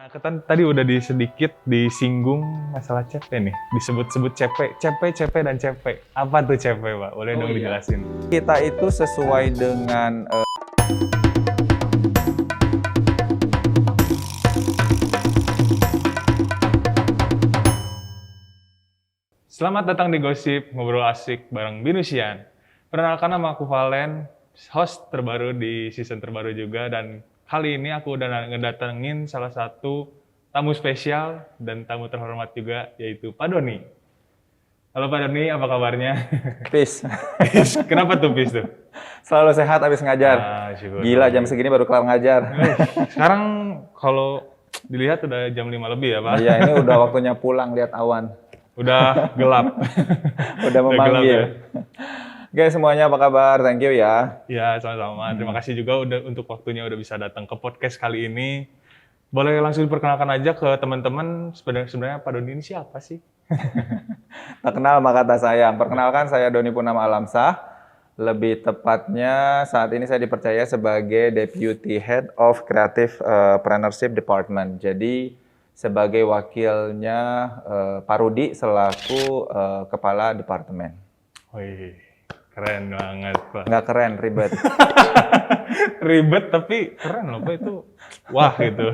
Tadi udah sedikit disinggung masalah CP nih, disebut-sebut CP dan CP. Apa tuh CP, Pak? Boleh dong dijelasin? Kita itu sesuai dengan Selamat datang di Gosip, ngobrol asik bareng Binusian. Perkenalkan, nama aku Valen, host terbaru di season terbaru juga, dan kali ini aku udah ngedatengin salah satu tamu spesial dan tamu terhormat juga, yaitu Pak Doni. Halo Pak Doni, apa kabarnya? peace. Kenapa tuh Pis tuh? Selalu sehat habis ngajar. Syukur. Gila, jam segini baru kelar ngajar. Sekarang kalau dilihat udah jam 5 lebih ya Pak? Iya, ini udah waktunya pulang, lihat awan. Udah gelap. Udah memanggil. Gelap, Oke, semuanya apa kabar? Thank you ya. Ya, sama-sama. Terima kasih juga untuk waktunya udah bisa datang ke podcast kali ini. Boleh langsung diperkenalkan aja ke teman-teman, sebenarnya Pak Doni ini siapa sih? Tak kenal maka kata sayang. Perkenalkan, saya Doni Purnama Alamsah. Lebih tepatnya saat ini saya dipercaya sebagai Deputy Head of Creative Partnership Department. Jadi sebagai wakilnya Pak Rudi selaku Kepala Departemen. Wih, keren banget Pak. Nggak keren, ribet. Ribet tapi keren loh Pak itu. Wah gitu.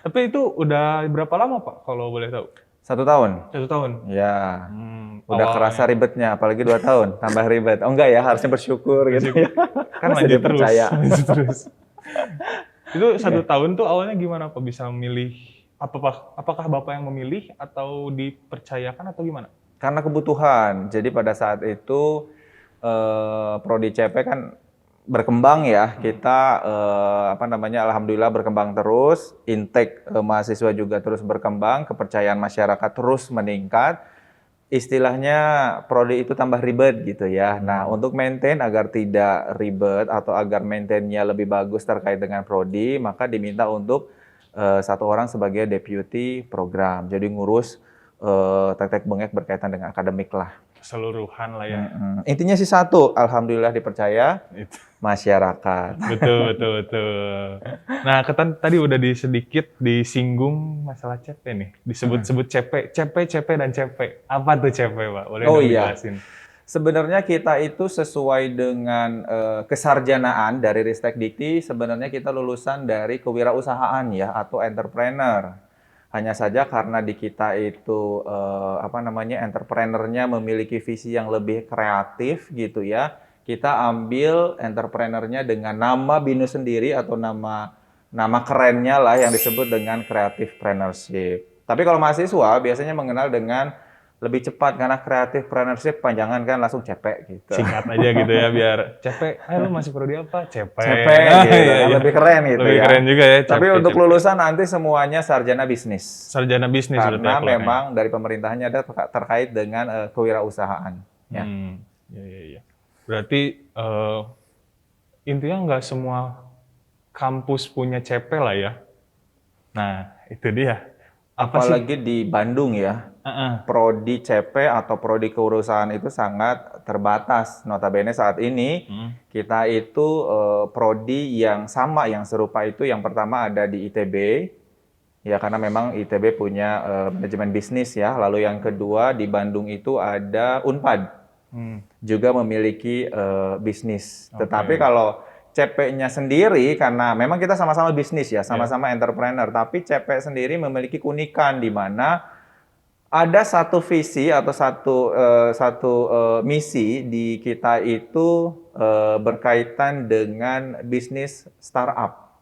Tapi itu udah berapa lama Pak kalau boleh tahu? 1 tahun. 1 tahun? Ya. Udah Awalnya. kerasa ribetnya, apalagi 2 tahun, tambah ribet. Oh enggak ya, harusnya bersyukur gitu ya. Kan Masih lanjut dipercaya. terus. Itu 1 tahun tuh awalnya gimana Pak bisa memilih? Apakah Bapak yang memilih atau dipercayakan atau gimana? Karena kebutuhan. Jadi pada saat itu Prodi CP kan berkembang ya. Kita alhamdulillah berkembang terus. Intake mahasiswa juga terus berkembang, kepercayaan masyarakat terus meningkat. Istilahnya prodi itu tambah ribet gitu ya. Nah, untuk maintain agar tidak ribet atau agar maintainnya lebih bagus terkait dengan prodi, maka diminta untuk 1 orang sebagai deputy program. Jadi ngurus tek-tek bengek berkaitan dengan akademik lah. Keseluruhan lah ya. Intinya sih 1, alhamdulillah dipercaya Itu. masyarakat. Betul. Nah, tadi udah sedikit disinggung masalah CP nih. Disebut-sebut CP dan CP. Apa tuh CP, Pak? Boleh dong dijelasin? Sebenarnya kita itu sesuai dengan kesarjanaan dari Ristek Dikti, sebenarnya kita lulusan dari kewirausahaan ya, atau entrepreneur. Hanya saja karena di kita itu entrepreneurnya memiliki visi yang lebih kreatif gitu ya. Kita ambil entrepreneurnya dengan nama BINU sendiri atau nama kerennya lah yang disebut dengan creative partnership. Tapi kalau mahasiswa biasanya mengenal dengan lebih cepat karena creative partnership panjangan kan langsung CP gitu. Singkat aja gitu ya biar CP. Lu masih prodi apa? CP. Gitu, kan lebih keren gitu lebih ya. keren juga ya. Tapi untuk lulusan nanti semuanya sarjana bisnis. Sarjana bisnis karena memang dari pemerintahnya ada terkait dengan kewirausahaan. Ya. Iya. Berarti intinya nggak semua kampus punya CP lah ya. Nah, itu dia. Apalagi di Bandung ya. Prodi CP atau prodi kewirausahaan itu sangat terbatas. Notabene saat ini kita itu prodi yang sama, yang serupa itu yang pertama ada di ITB. Ya karena memang ITB punya manajemen bisnis ya. Lalu yang kedua di Bandung itu ada Unpad. Juga memiliki bisnis. Tetapi kalau CP-nya sendiri, karena memang kita sama-sama bisnis ya, sama-sama entrepreneur, tapi CP sendiri memiliki keunikan di mana ada satu visi atau satu misi di kita itu berkaitan dengan bisnis startup.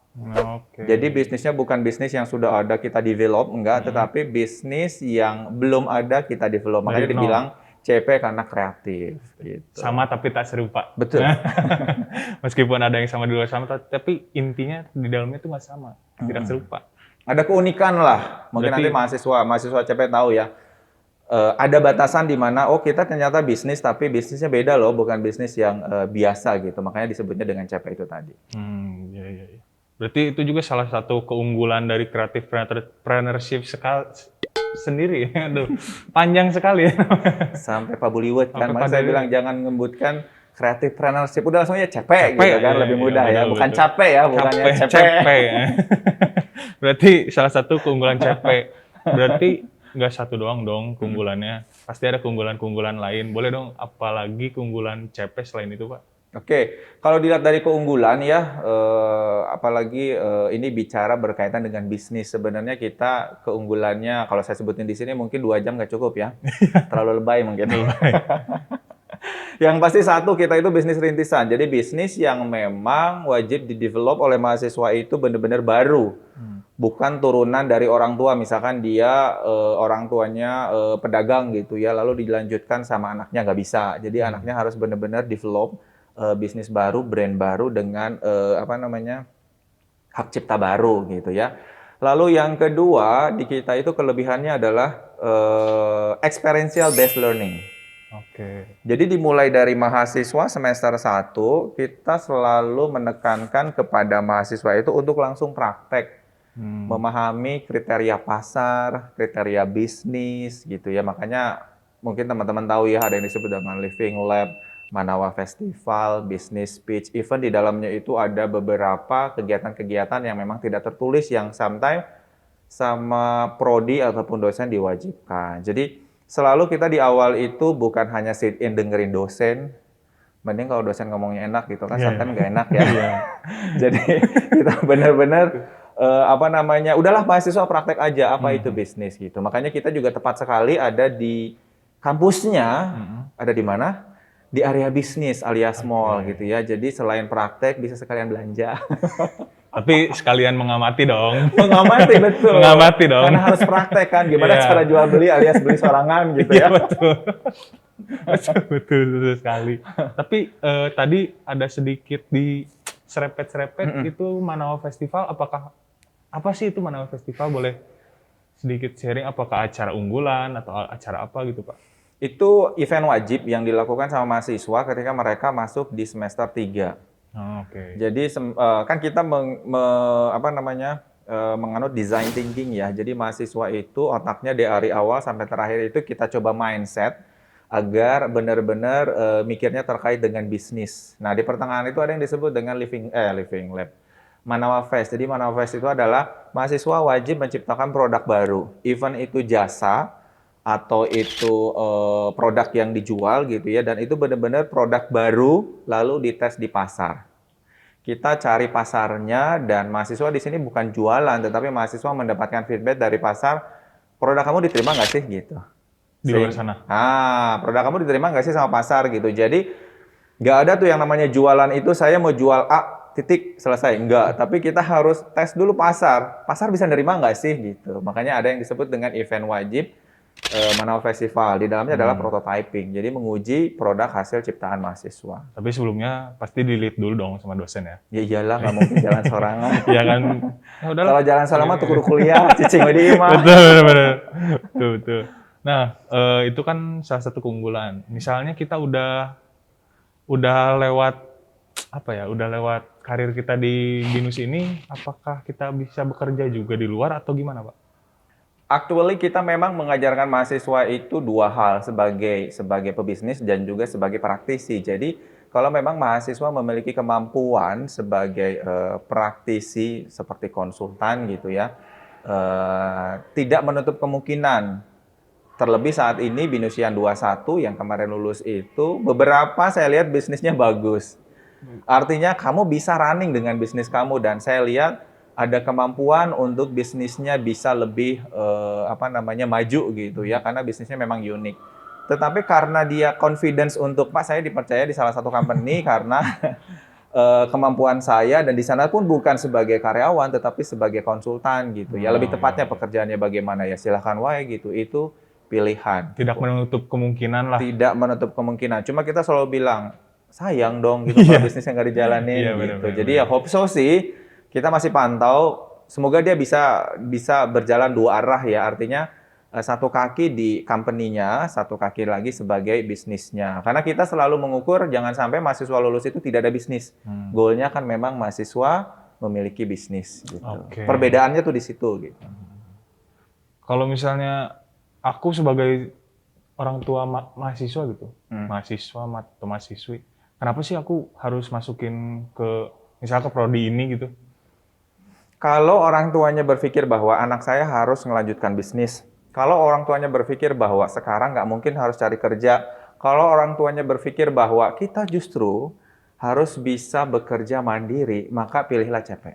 Jadi bisnisnya bukan bisnis yang sudah ada kita develop, enggak, tetapi bisnis yang belum ada kita develop. Makanya dibilang CP karena kreatif. Gitu. Sama tapi tak serupa. Betul. Meskipun ada yang sama di luar sama, tapi intinya di dalamnya itu nggak sama, tidak serupa. Ada keunikan lah. Mungkin nanti mahasiswa CP tahu ya. Ada batasan di mana kita ternyata bisnis tapi bisnisnya beda loh, bukan bisnis yang biasa gitu. Makanya disebutnya dengan CP itu tadi. Iya. Berarti itu juga salah satu keunggulan dari creative partnership sendiri. Aduh, panjang sekali ya. Sampai Pak Buliwet kan, makanya saya bilang jangan ngebutkan creative partnership, udah langsung CP gitu kan, lebih mudah ya. Bukan capek ya, bukannya CP. Berarti salah satu keunggulan CP. Berarti nggak satu doang dong keunggulannya. Pasti ada keunggulan-keunggulan lain. Boleh dong, apalagi keunggulan CP selain itu, Pak? Oke, kalau dilihat dari keunggulan ya, apalagi ini bicara berkaitan dengan bisnis. Sebenarnya kita keunggulannya, kalau saya sebutin di sini mungkin 2 jam nggak cukup ya. Terlalu lebay mungkin. Yang pasti satu, kita itu bisnis rintisan. Jadi bisnis yang memang wajib di-develop oleh mahasiswa itu benar-benar baru. Bukan turunan dari orang tua. Misalkan dia orang tuanya pedagang gitu ya, lalu dilanjutkan sama anaknya nggak bisa. Jadi anaknya harus benar-benar develop bisnis baru, brand baru dengan hak cipta baru gitu ya. Lalu yang kedua, di kita itu kelebihannya adalah experiential based learning. Oke. Jadi dimulai dari mahasiswa semester 1, kita selalu menekankan kepada mahasiswa itu untuk langsung praktek. Memahami kriteria pasar, kriteria bisnis gitu ya. Makanya mungkin teman-teman tahu ya, ada yang disebut dengan Living Lab, Manawa Festival, Business Pitch. Even di dalamnya itu ada beberapa kegiatan-kegiatan yang memang tidak tertulis yang sometimes sama prodi ataupun dosen diwajibkan. Jadi selalu kita di awal itu bukan hanya sit in dengerin dosen, mending kalau dosen ngomongnya enak gitu kan, sometimes nggak enak ya. Jadi kita benar-benar udahlah mahasiswa praktek aja apa itu bisnis gitu. Makanya kita juga tepat sekali ada di kampusnya, ada di mana? Di area bisnis alias mall gitu ya. Jadi selain praktek bisa sekalian belanja. Tapi sekalian mengamati dong. Mengamati, betul. Mengamati dong. Karena harus praktek kan, gimana Iya. cara jual beli alias beli sorangan gitu ya. Iya, betul. betul sekali. Tapi tadi ada sedikit di serepet-serepet itu Manawa Festival. Apa sih itu Manawa Festival? Boleh sedikit sharing, apakah acara unggulan atau acara apa gitu, Pak? Itu event wajib yang dilakukan sama mahasiswa ketika mereka masuk di semester 3. Oke. Jadi kan kita menganut design thinking ya. Jadi mahasiswa itu otaknya dari awal sampai terakhir itu kita coba mindset agar benar-benar mikirnya terkait dengan bisnis. Nah, di pertengahan itu ada yang disebut dengan Living Lab. Manawa Fest. Jadi Manawa Fest itu adalah mahasiswa wajib menciptakan produk baru. Even itu jasa atau itu produk yang dijual gitu ya, dan itu benar-benar produk baru lalu dites di pasar. Kita cari pasarnya dan mahasiswa di sini bukan jualan, tetapi mahasiswa mendapatkan feedback dari pasar, produk kamu diterima nggak sih gitu. Di luar sana. Produk kamu diterima nggak sih sama pasar gitu. Jadi nggak ada tuh yang namanya jualan itu saya mau jual A titik selesai, enggak. Tapi kita harus tes dulu pasar. Pasar bisa nerima nggak sih gitu. Makanya ada yang disebut dengan event wajib Manawa Festival. Di dalamnya adalah prototyping. Jadi menguji produk hasil ciptaan mahasiswa. Tapi sebelumnya pasti di-lead dulu dong sama dosen ya? Ya iyalah, nggak mungkin jalan sorangan. Iya kan? Ya udahlah. Kalau jalan sorangan tuh kudu kuliah, cicing di imah. Betul. Nah, itu kan salah satu keunggulan. Misalnya kita udah lewat udah lewat karir kita di BINUS ini, apakah kita bisa bekerja juga di luar atau gimana, Pak? Actually kita memang mengajarkan mahasiswa itu 2 hal, sebagai pebisnis dan juga sebagai praktisi. Jadi kalau memang mahasiswa memiliki kemampuan sebagai praktisi seperti konsultan gitu ya, tidak menutup kemungkinan. Terlebih saat ini BINUSian 21 yang kemarin lulus itu beberapa saya lihat bisnisnya bagus. Artinya kamu bisa running dengan bisnis kamu, dan saya lihat ada kemampuan untuk bisnisnya bisa lebih maju gitu ya, karena bisnisnya memang unik. Tetapi karena dia confidence untuk Pak saya dipercaya di salah satu company karena kemampuan saya, dan di sana pun bukan sebagai karyawan tetapi sebagai konsultan gitu ya. Lebih tepatnya pekerjaannya bagaimana ya silahkan wae gitu. Itu pilihan. Tidak menutup kemungkinan lah. Tidak menutup kemungkinan. Cuma kita selalu bilang sayang dong gitu kalau bisnisnya nggak dijalanin gitu. Jadi ya hope so sih. Kita masih pantau. Semoga dia bisa berjalan 2 arah ya. Artinya satu kaki di company-nya, satu kaki lagi sebagai bisnisnya. Karena kita selalu mengukur jangan sampai mahasiswa lulus itu tidak ada bisnis. Goalnya kan memang mahasiswa memiliki bisnis gitu. Okay. Perbedaannya tuh di situ gitu. Kalau misalnya aku sebagai orang tua mahasiswa gitu, mahasiswa atau mahasiswi, kenapa sih aku harus masukin ke misalnya ke prodi ini gitu? Kalau orang tuanya berpikir bahwa anak saya harus melanjutkan bisnis, kalau orang tuanya berpikir bahwa sekarang nggak mungkin harus cari kerja, kalau orang tuanya berpikir bahwa kita justru harus bisa bekerja mandiri, maka pilihlah CP.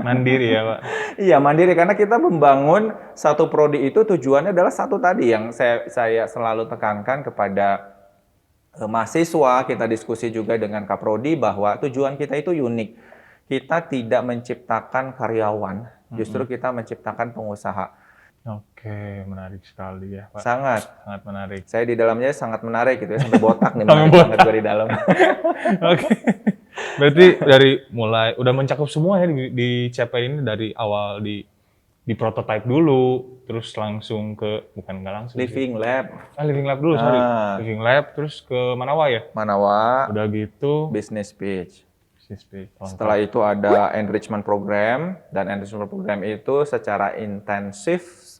Mandiri ya, Pak. Iya, mandiri karena kita membangun satu prodi itu tujuannya adalah satu tadi yang saya selalu tekankan kepada mahasiswa, kita diskusi juga dengan Kaprodi bahwa tujuan kita itu unik. Kita tidak menciptakan karyawan, justru kita menciptakan pengusaha. Oke, menarik sekali ya, Pak. Sangat menarik. Saya di dalamnya sangat menarik gitu ya, sampai botak nih, menarik banget gue di dalam. Oke. Berarti dari mulai udah mencakup semua ya di CP ini dari awal di prototype dulu, terus langsung ke nggak langsung. Living lab. Living lab dulu, sorry. Living lab, terus ke Manawa ya? Manawa. Udah gitu. Business pitch. Oh, setelah itu ada enrichment program, dan enrichment program itu secara intensif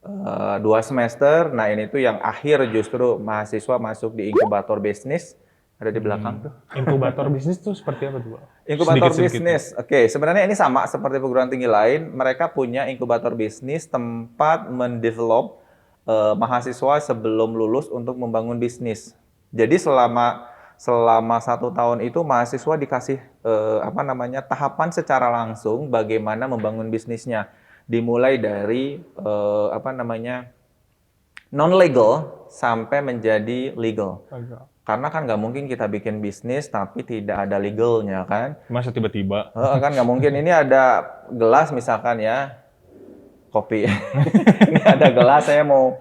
2 semester. Nah ini tuh yang akhir justru mahasiswa masuk di inkubator bisnis. Ada di belakang tuh. Inkubator bisnis tuh seperti apa tuh, Pak? Inkubator bisnis, oke, sebenarnya ini sama seperti perguruan tinggi lain. Mereka punya inkubator bisnis, tempat mendevelop mahasiswa sebelum lulus untuk membangun bisnis. Jadi selama 1 tahun itu mahasiswa dikasih tahapan secara langsung bagaimana membangun bisnisnya. Dimulai dari non legal sampai menjadi legal. Karena kan nggak mungkin kita bikin bisnis tapi tidak ada legalnya kan. Masa tiba-tiba? Kan nggak mungkin. Ini ada gelas misalkan ya, kopi. Ini ada gelas, saya mau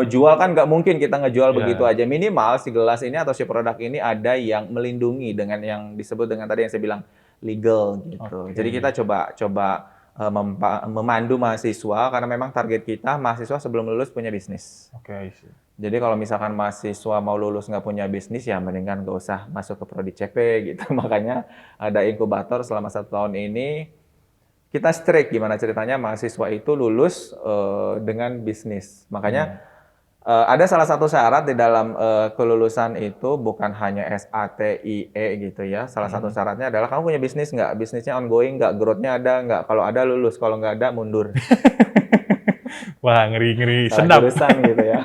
jual kan nggak mungkin kita ngejual begitu aja. Minimal si gelas ini atau si produk ini ada yang melindungi dengan yang disebut dengan tadi yang saya bilang legal gitu. Jadi kita coba memandu mahasiswa karena memang target kita mahasiswa sebelum lulus punya bisnis. Oke. Jadi kalau misalkan mahasiswa mau lulus nggak punya bisnis ya mendingan nggak usah masuk ke prodi CP gitu. Makanya ada inkubator selama 1 tahun ini. Kita strict gimana ceritanya mahasiswa itu lulus dengan bisnis. Makanya ada salah satu syarat di dalam kelulusan itu bukan hanya SATIE gitu ya. Salah satu syaratnya adalah kamu punya bisnis nggak? Bisnisnya ongoing nggak? Growth-nya ada nggak? Kalau ada lulus, kalau nggak ada mundur. Wah, ngeri sedap. Jurusan gitu ya.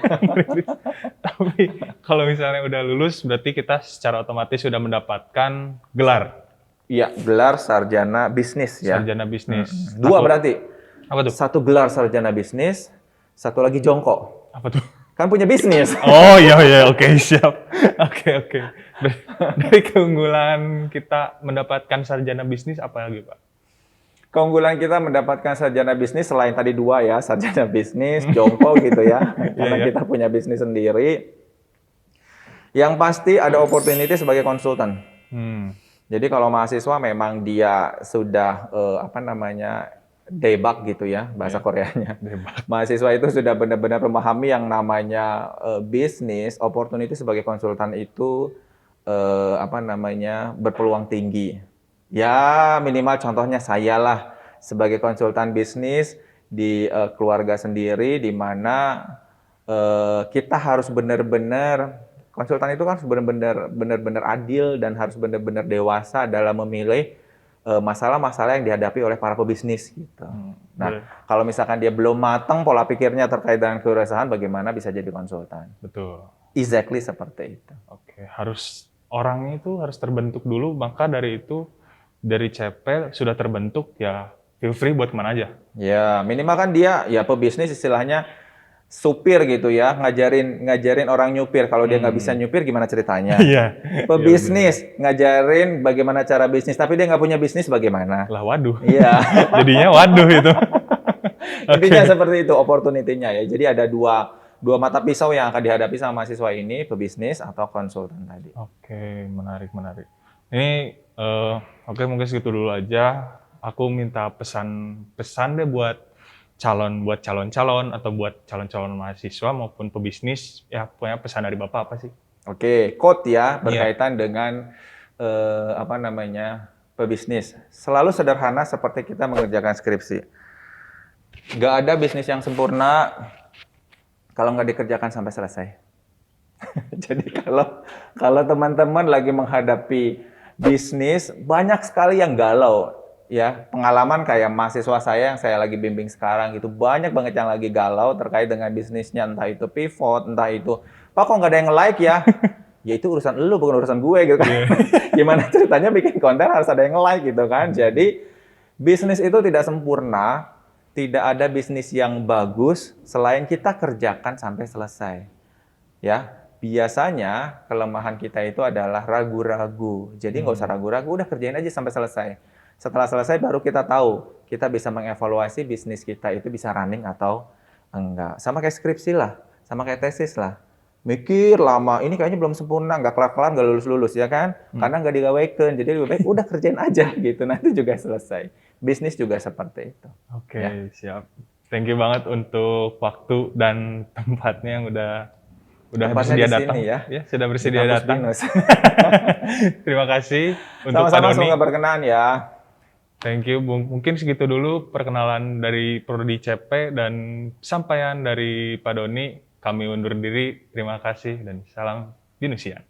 Tapi kalau misalnya udah lulus, berarti kita secara otomatis sudah mendapatkan gelar. Iya, gelar sarjana bisnis ya. Sarjana bisnis. 2 berarti. Apa tuh? 1 gelar sarjana bisnis, 1 lagi jongkok. Apa tuh? Kan punya bisnis. Oh iya, oke, siap. Oke. Dari keunggulan kita mendapatkan sarjana bisnis apa lagi, Pak? Keunggulan kita mendapatkan sarjana bisnis selain tadi 2 ya, sarjana bisnis, jongkok gitu ya, karena kita punya bisnis sendiri. Yang pasti ada opportunity sebagai konsultan. Jadi kalau mahasiswa memang dia sudah debak gitu ya, bahasa Koreanya. Mahasiswa itu sudah benar-benar memahami yang namanya bisnis, opportunity sebagai konsultan itu berpeluang tinggi. Ya minimal contohnya saya lah sebagai konsultan bisnis di keluarga sendiri di mana kita harus benar-benar konsultan itu kan benar-benar adil dan harus benar-benar dewasa dalam memilih masalah-masalah yang dihadapi oleh para pebisnis gitu. Nah, kalau misalkan dia belum matang pola pikirnya terkait dengan kewirausahaan, bagaimana bisa jadi konsultan? Betul. Exactly seperti itu. Oke, orangnya itu harus terbentuk dulu, maka dari itu dari CP sudah terbentuk ya feel free buat kemana aja. Ya minimal kan dia ya pebisnis istilahnya supir gitu ya, ngajarin orang nyupir. Kalau dia nggak bisa nyupir gimana ceritanya? Iya. Pebisnis ngajarin bagaimana cara bisnis, tapi dia nggak punya bisnis bagaimana? Lah waduh. Iya. Jadinya waduh itu. Intinya seperti itu opportunity-nya ya. Jadi ada dua mata pisau yang akan dihadapi sama mahasiswa ini, pebisnis atau konsultan tadi. Oke, menarik. Ini oke, mungkin segitu dulu aja. Aku minta pesan deh buat calon-calon atau buat calon-calon mahasiswa maupun pebisnis. Ya, punya pesan dari Bapak apa sih? Oke, quote ya berkaitan dengan pebisnis. Selalu sederhana seperti kita mengerjakan skripsi. Nggak ada bisnis yang sempurna kalau nggak dikerjakan sampai selesai. Jadi kalau teman-teman lagi menghadapi bisnis, banyak sekali yang galau. ya pengalaman kayak mahasiswa saya yang saya lagi bimbing sekarang gitu, banyak banget yang lagi galau terkait dengan bisnisnya, entah itu pivot, entah itu, Pak kok nggak ada yang like ya? Ya itu urusan lu bukan urusan gue gitu kan. Iya. Gimana ceritanya bikin konten harus ada yang like gitu kan. Jadi bisnis itu tidak sempurna, tidak ada bisnis yang bagus selain kita kerjakan sampai selesai. Ya, biasanya kelemahan kita itu adalah ragu-ragu. Jadi nggak usah ragu-ragu, udah kerjain aja sampai selesai. Setelah selesai baru kita tahu, kita bisa mengevaluasi bisnis kita itu bisa running atau enggak. Sama kayak skripsi lah, sama kayak tesis lah. Mikir lama, ini kayaknya belum sempurna, nggak kelar-kelar, nggak lulus-lulus, ya kan? Karena nggak digawekan, jadi lebih baik udah kerjain aja gitu, nanti juga selesai. Bisnis juga seperti itu. Oke, Ya. siap. Thank you banget untuk waktu dan tempatnya yang udah Tempatnya bersedia di sini datang. ya, Sudah di bersedia kampus datang. Binus. Terima kasih untuk Pak Sama-sama, Doni. semoga berkenan ya. Thank you, Bung. Mungkin segitu dulu perkenalan dari Prodi CP dan sampaian dari Pak Doni. Kami undur diri. Terima kasih dan salam Binusian.